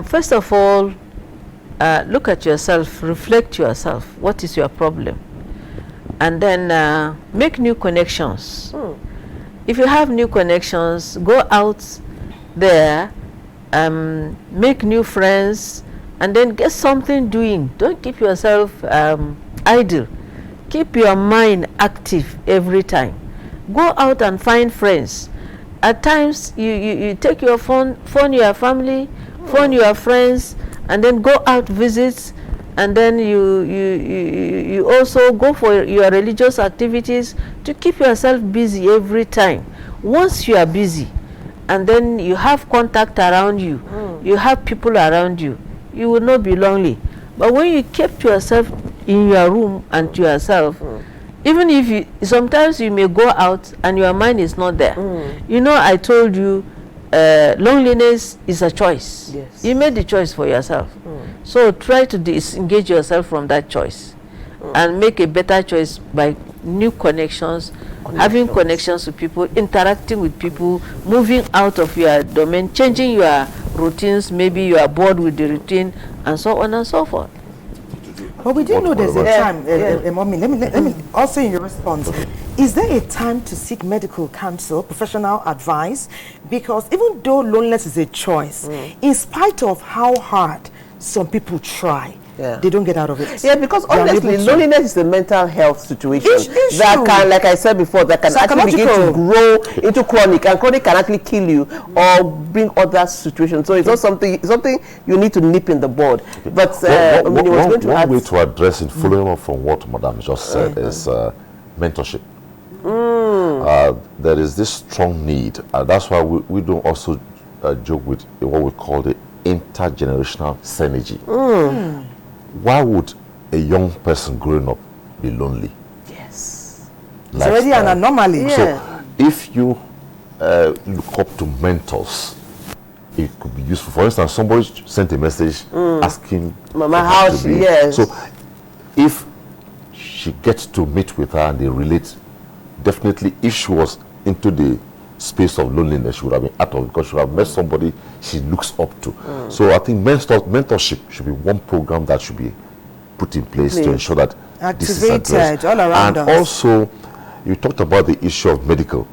first of all, look at yourself, reflect yourself. What is your problem? And then make new connections. If you have new connections, go out there, make new friends, and then get something doing. Don't keep yourself idle. Keep your mind active every time. Go out and find friends. At times, you take your phone your family, phone your friends, and then go out visits, and then you also go for your religious activities to keep yourself busy every time. Once you are busy, and then you have contact around you, you have people around you, you will not be lonely. But when you keep yourself in your room and to yourself, even if you, sometimes you may go out and your mind is not there. You know, I told you, loneliness is a choice. Yes. You made the choice for yourself. So try to disengage yourself from that choice and make a better choice by new connections, having connections with people, interacting with people, moving out of your domain, changing your routines. Maybe you are bored with the routine, and so on and so forth. But we do know there's a time, Mommy, let me also in your response, is there a time to seek medical counsel, professional advice? Because even though loneliness is a choice, in spite of how hard some people try, they don't get out of it. Yeah, because honestly, loneliness is a mental health situation that can, like I said before, that can actually begin to grow into chronic, and chronic can actually kill you or bring other situations. So it's not something you need to nip in the bud. But one way to address it, following up from what Madam just said, is mentorship. There is this strong need. That's why we don't also joke with what we call the intergenerational synergy. Why would a young person growing up be lonely? Yes. It's already an anomaly. So if you look up to mentors, it could be useful. For instance, somebody sent a message asking Mama how she is. So if she gets to meet with her and they relate, definitely if she was into the space of loneliness, she would have been out of it, because she would have met somebody she looks up to. So I think mentorship should be one program that should be put in place to ensure that this is addressed. All around and us. also, you talked about the issue of medical.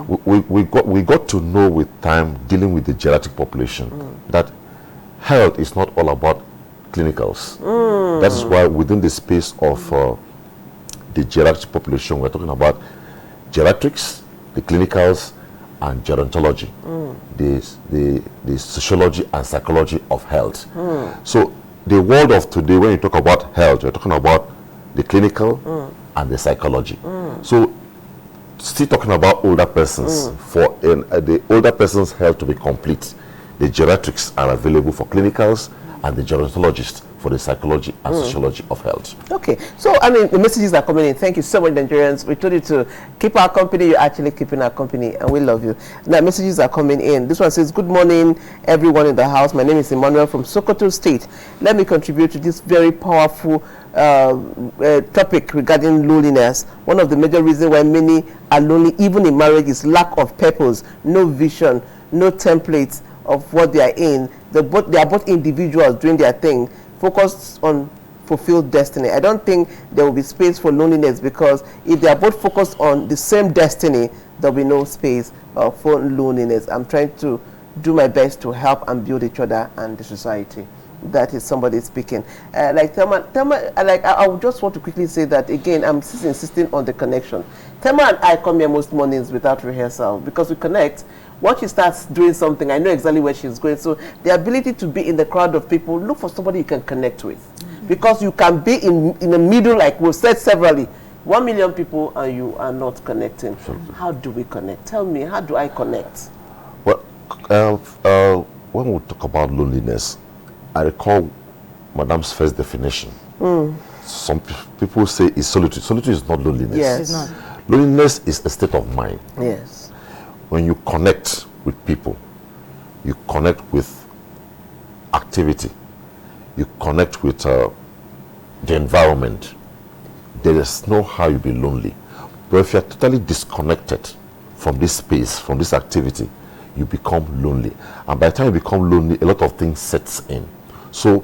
We got to know with time, dealing with the geriatric population, that health is not all about clinicals. That is why within the space of the geriatric population, we're talking about geriatrics, the clinicals, and gerontology, the sociology and psychology of health. So the world of today, when you talk about health, you're talking about the clinical and the psychology. So still talking about older persons, for the older person's health to be complete, the geriatrics are available for clinicals and the gerontologists for the psychology and sociology of health. Okay, so I mean, the messages are coming in. Thank you so much, Nigerians. We told you to keep our company. You're actually keeping our company, and we love you. Now, messages are coming in. This one says, "Good morning, everyone in the house. My name is Emmanuel from Sokoto State. Let me contribute to this very powerful topic regarding loneliness. One of the major reasons why many are lonely, even in marriage, is lack of purpose, no vision, no templates of what they are in. They are both individuals doing their thing, focused on fulfilled destiny. I don't think there will be space for loneliness, because if they are both focused on the same destiny, there will be no space for loneliness. I'm trying to do my best to help and build each other and the society." That is somebody speaking. Like Thelma, I would just want to quickly say that again, I'm insisting on the connection. Thelma and I come here most mornings without rehearsal, because we connect. Once she starts doing something, I know exactly where she's going. So the ability to be in the crowd of people, look for somebody you can connect with. Because you can be in the middle, like we've said severally, 1 million people and you are not connecting. How do we connect? Tell me, how do I connect? Well, when we talk about loneliness, I recall Madam's first definition. some people say is solitude. Solitude is not loneliness. Yes. It's not. Loneliness is a state of mind. Yes. When you connect with people, you connect with activity, you connect with the environment, there is no how you be lonely. But if you're totally disconnected from this space, from this activity, you become lonely. And by the time you become lonely, a lot of things sets in. So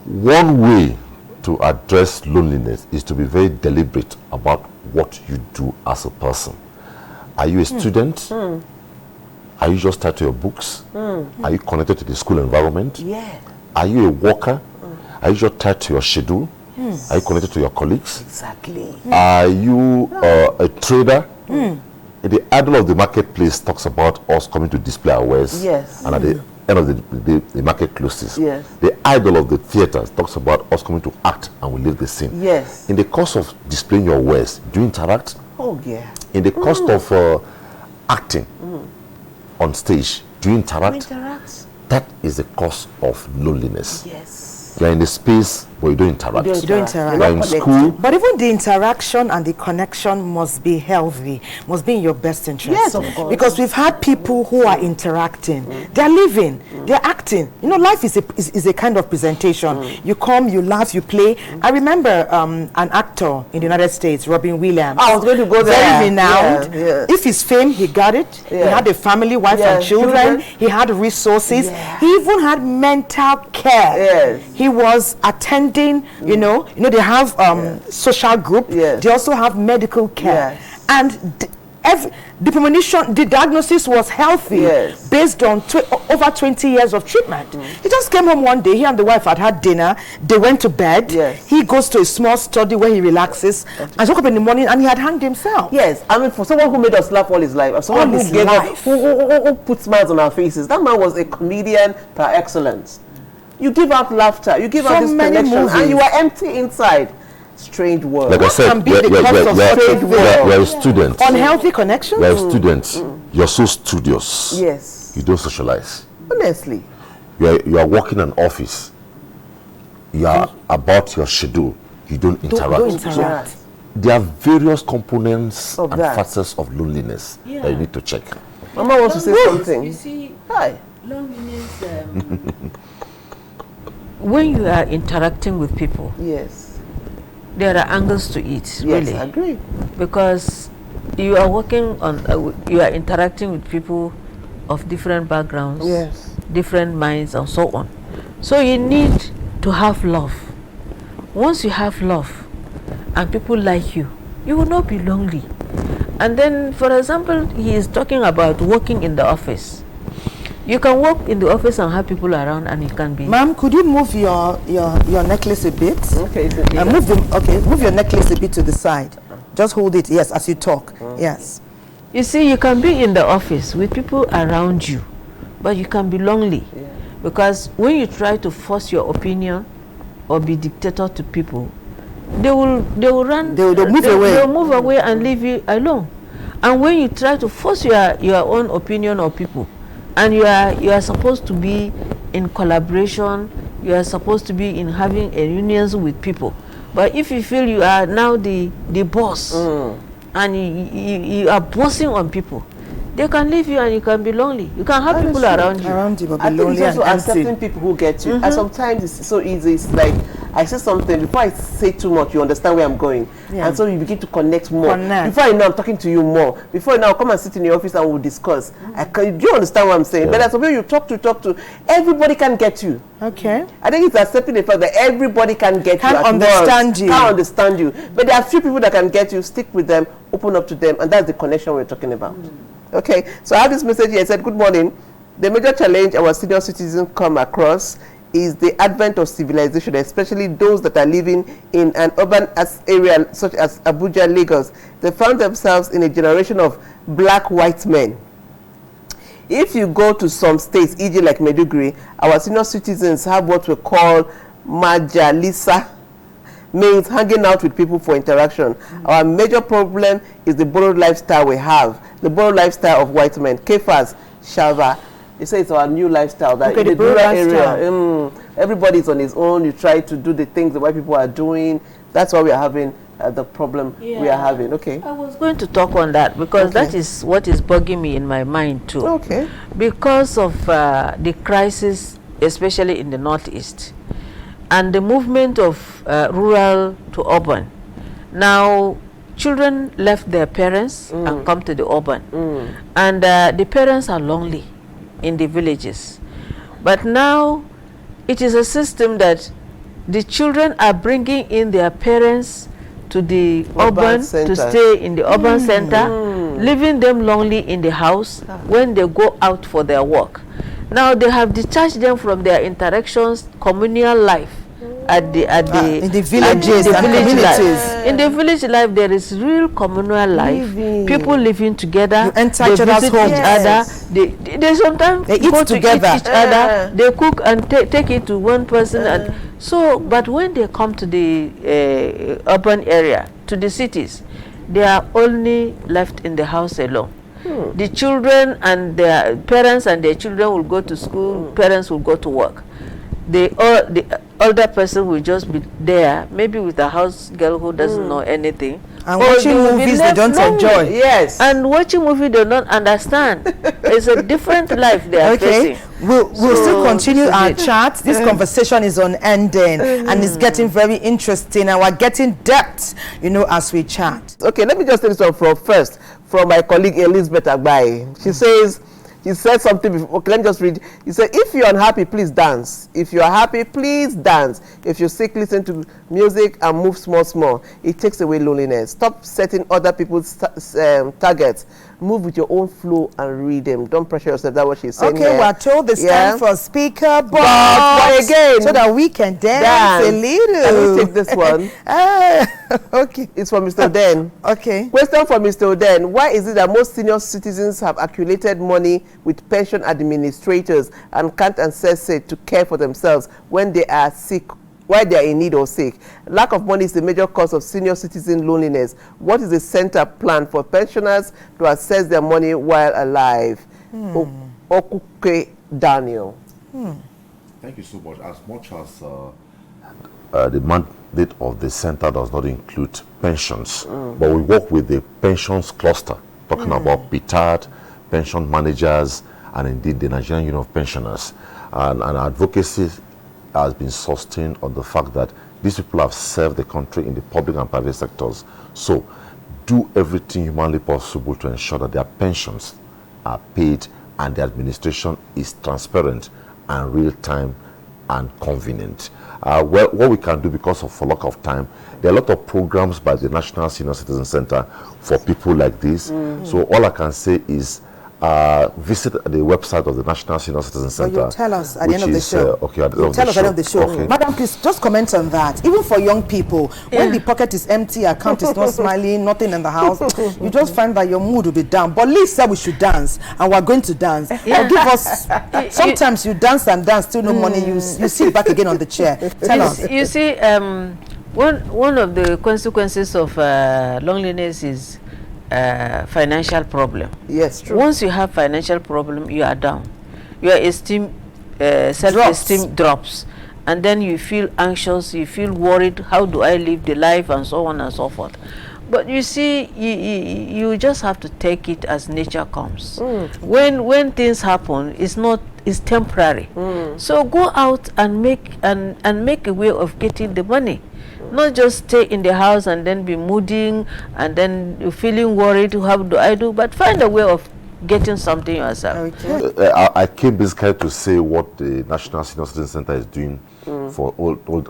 one way to address loneliness is to be very deliberate about what you do as a person. Are you a student? Are you just tied to your books? Are you connected to the school environment? Yeah. Are you a worker? Are you just tied to your schedule? Are you connected to your colleagues? Exactly. Are you a trader? The idol of the marketplace talks about us coming to display our wares. Yes. And at the end of the market closes. Yes. The idol of the theaters talks about us coming to act and we leave the scene. Yes. In the course of displaying your wares, do you interact? Oh, yeah. In the course of acting on stage, do you interact? That is the cause of loneliness. Yes. You're in the space, but you don't interact. You don't interact. You're in school. But even the interaction and the connection must be healthy, must be in your best interest. Yes, of course. Because we've had people who are interacting, they're living, they're acting. You know, life is a kind of presentation. You come, you laugh, you play. I remember an actor in the United States, Robin Williams. I was going to go there. Very renowned. Yeah, yeah. If his fame, he got it. He had a family, wife and children. He had resources. He even had mental care. Yes. He was attending, you know, they have social group. They also have medical care. And the premonition, the diagnosis was healthy based on over 20 years of treatment. He just came home one day. He and the wife had dinner. They went to bed. He goes to a small study where he relaxes and woke up in the morning and he had hanged himself. Yes, I mean, for someone who made us laugh all his life, someone who gave us, who put smiles on our faces, that man was a comedian par excellence. You give out laughter, you give out this connection, and you are empty inside. Strange world. Like I said, you're a student. Unhealthy connections? You're a student. You're so studious. Yes. You don't socialize. Honestly. You are working in an office. You are about your schedule. You don't interact. Don't interact. So there are various components of and factors of loneliness that you need to check. Mama wants to say something. You see, hi. Loneliness. When you are interacting with people, yes, there are angles to it. Really, I agree. Because you are working on, you are interacting with people of different backgrounds, different minds, and so on. So you need to have love. Once you have love, and people like you, you will not be lonely. And then, for example, he is talking about working in the office. You can work in the office and have people around, and it can be. Ma'am, could you move your necklace a bit? Okay. Move your necklace a bit to the side. Just hold it, yes, as you talk. Yes. You see, you can be in the office with people around you, but you can be lonely. Because when you try to force your opinion or be dictator to people, they will run. They'll move away. They'll move away and leave you alone. And when you try to force your own opinion on people, and you are supposed to be in collaboration, you are supposed to be in having a unions with people. But if you feel you are now the boss, and you are bossing on people, they can leave you and you can be lonely. You can have people around you. But I be think lonely it's also and accepting empty. people who get you. And sometimes it's so easy. It's like I say something, before I say too much, you understand where I'm going. And so you begin to connect more. Before you know, I'm talking to you more. Before you know, I'll come and sit in your office and we'll discuss. Do you understand what I'm saying? But as a way you talk to, everybody can get you. Okay. I think it's accepting the fact that everybody can get you. Can't understand you. Can't understand you. But there are few people that can get you. Stick with them, open up to them, and that's the connection we're talking about. Okay, so I have this message here. It said, good morning. The major challenge our senior citizens come across is the advent of civilization, especially those that are living in an urban area such as Abuja, Lagos. They found themselves in a generation of black white men. If you go to some states, e.g. like Maiduguri, our senior citizens have what we call majalisa, means hanging out with people for interaction. Our major problem is the borrowed lifestyle we have, the borrowed lifestyle of white men. Kefas, Shava, they say it's our new lifestyle. That Okay, in the borrowed rural area, everybody's on his own. You try to do the things the white people are doing. That's why we are having the problem we are having. Okay. I was going to talk on that because that is what is bugging me in my mind too. Okay. Because of the crisis, especially in the Northeast, and the movement of rural to urban. Now, children left their parents and come to the urban. And the parents are lonely in the villages. But now, it is a system that the children are bringing in their parents to the urban to stay in the urban center, leaving them lonely in the house when they go out for their work. Now they have detached them from their interactions, communal life in the villages and communities. In the village life, there is real communal life. People living together. You enter they each other's visit homes. each other. They sometimes they go eat to together. eat each other. They cook and take it to one person. And so, but when they come to the urban area, to the cities, they are only left in the house alone. The children and their parents and their children will go to school, parents will go to work. The older person will just be there, maybe with a house girl who doesn't know anything. And watching movies they don't enjoy. Yes. And watching movies they don't understand. It's a different life they are facing. We'll still continue our chat. This conversation is unending and it's getting very interesting and we're getting depth, as we chat. Okay, let me just take this one from my colleague Elizabeth Agbai. She said something before. Okay, let me just read. He said, if you're unhappy, please dance. If you are happy, please dance. If you're sick, listen to music and move small. It takes away loneliness. Stop setting other people's targets. Move with your own flow and read them. Don't pressure yourself. That's what she's saying. Okay, we're told it's time for speaker box. But again, so that we can dance a little. Can we take this one? Okay. It's from Mr. Oden. Okay. Question for Mr. Oden. Why is it that most senior citizens have accumulated money with pension administrators and can't access it to care for themselves when they are sick, while they are in need or sick? Lack of money is the major cause of senior citizen loneliness. What is the center plan for pensioners to access their money while alive? Okuke Daniel. Thank you so much. As much as the mandate of the center does not include pensions, but we work with the pensions cluster, talking about PITAD, pension managers, and indeed the Nigerian Union of Pensioners. And advocacy has been sustained on the fact that these people have served the country in the public and private sectors. So do everything humanly possible to ensure that their pensions are paid and the administration is transparent and real-time and convenient. What we can do, because of for lack of time, there are a lot of programs by the National Senior Citizen Center for people like this. So all I can say is visit the website of the National Senior Citizen Center. You'll tell us at the end of the show. Okay, at the end of the show. Tell us at the end of the show. Okay. Madam, please just comment on that. Even for young people, when the pocket is empty, account is not smiling, nothing in the house, you just find that your mood will be down. But Liz said we should dance, and we're going to dance. Or give us. Sometimes you dance and dance, still no money. You sit back again on the chair. Tell us. You see, one of the consequences of loneliness is financial problem. Yes, true. Once you have financial problem, you are down. Your self-esteem drops, and then you feel anxious. You feel worried. How do I live the life, and so on and so forth. But you see, you just have to take it as nature comes. When things happen, it's temporary. So go out and make a way of getting the money. Not just stay in the house and then be mooding and then feeling worried. How do I do? But find a way of getting something yourself. Okay. I came basically to say what the National Senior Citizen Center is doing for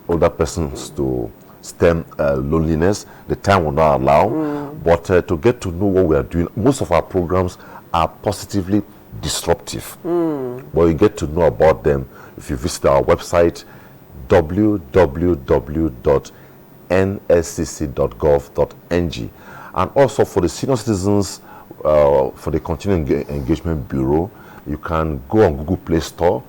older persons to stem loneliness. The time will not allow, but to get to know what we are doing. Most of our programs are positively disruptive, but you get to know about them if you visit our website www.nscc.gov.ng. And also for the senior citizens, for the Continuing Engagement Bureau, you can go on Google Play Store,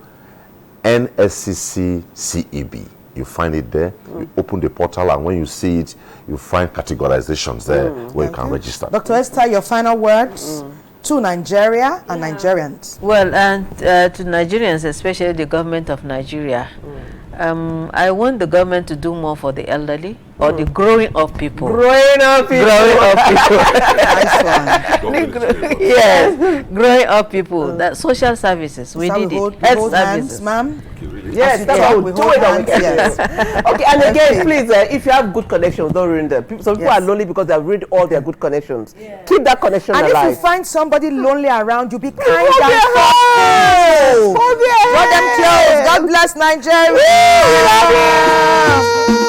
NSCC CEB. You find it there, you open the portal, and when you see it, you find categorizations there where you can register. Dr. Esther, your final words to Nigeria and Nigerians. Well, and to Nigerians, especially the government of Nigeria, I want the government to do more for the elderly or the growing up people. Growing up people. Yes, growing up people. That social services. We need it. Health services, ma'am. Yes, that's how we do it. Yes. Okay, and again, please, if you have good connections, don't ruin them. Some people are lonely because they have ruined all their good connections. Keep that connection alive. And if you find somebody lonely around you, be kind and thoughtful. Draw them close. God bless Nigeria. We love you.